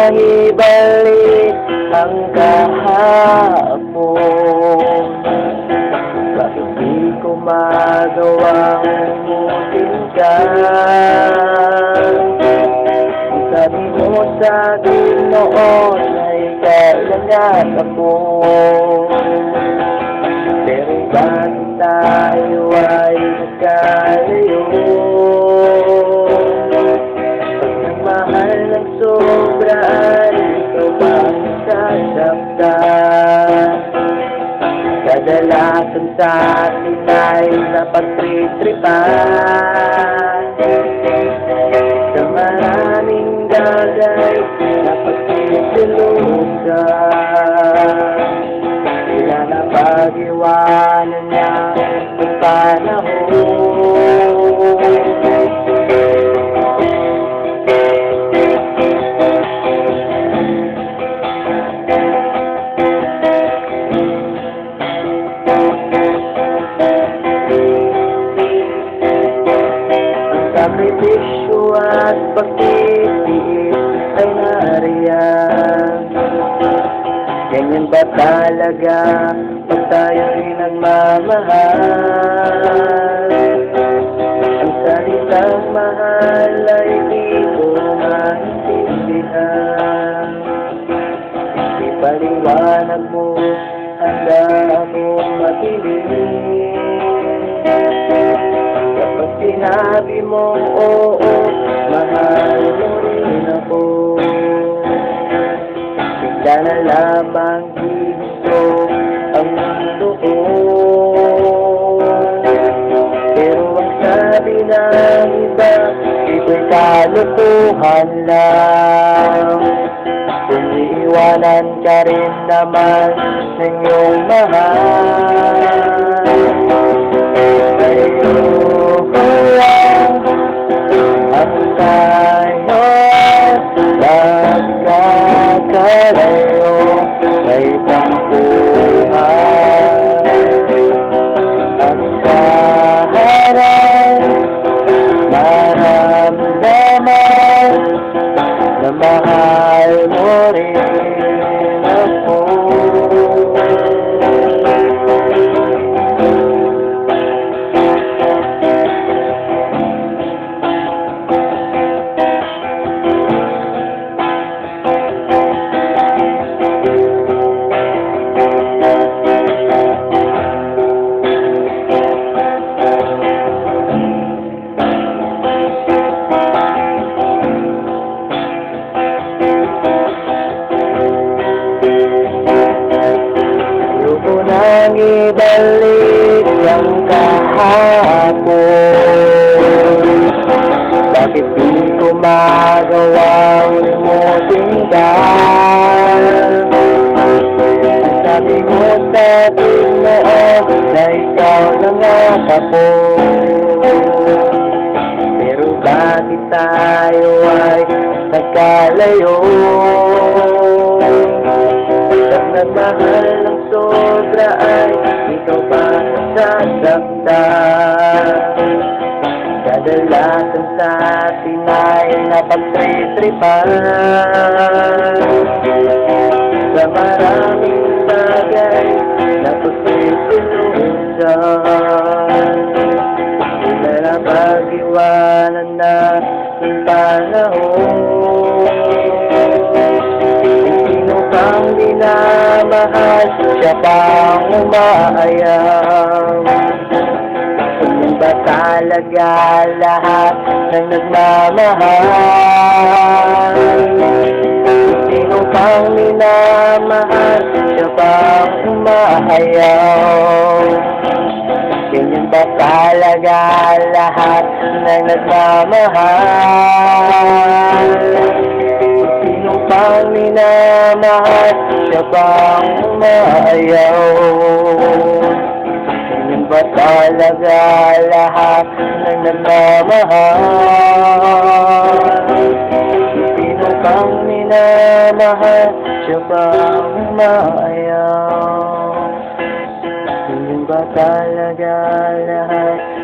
Ibalik ang kahapon. Bakit di ko magawang umutin ka? Ang sabi mo sa akin noon ay kailangan ako. Pero bakit tayo ay nagkalayo? Pag nagmahal ng sobra ay ikaw ba sasaktan? Kadalasan sa atin ay napagtritripan sa maraming bagay na pagtitilusan. Sila na pag-iwanan niya ng panahon. Sakripisyo at pagtitiis ay nariyan. Ganyan ba talaga pag tayo'y nagmamahal? Ang salitang mahal ay di ko maintindihan. Ipaliwanag mo, handa akong makinig. Kapag sinabi mo, oo, mahal mo rin ako. Bigla na lamang gusto ang mundo ko. Pero ang sabi ng iba, ito'y kalokohan lang. Kung iiwanan ka rin naman ng iyong mahal, ayoko lang ang tayo nagkakalayo sa isang buhay. Ang kaharap naramdaman na mahal mo rin ako. Nang ibalik ang kahapon, bakit di ko magawang limutin ka? Sabi mo sa akin noon na ikaw lang ako. Pero bakit tayo ay nagkalayo? Pag nagmahal ng sobra ay ikaw ba sasaktan? Kadalasan sa atin ay napagtritripan sa maraming bagay na pagtitilusan. Sila na pag-iwanan na ng panahon. Ang minamahal, siya pang umaayang. Kung ba talaga lahat ng nagmamahal? Sino pang minamahal, siya pang umaayang. Ganyan ba talaga lahat ng nagmamahal? lahat, siya bang umaayaw? Ganyan ba talaga lahat ng nagmamahal? Sino kang minamahal, siya bang umaayaw? Ganyan ba talaga lahat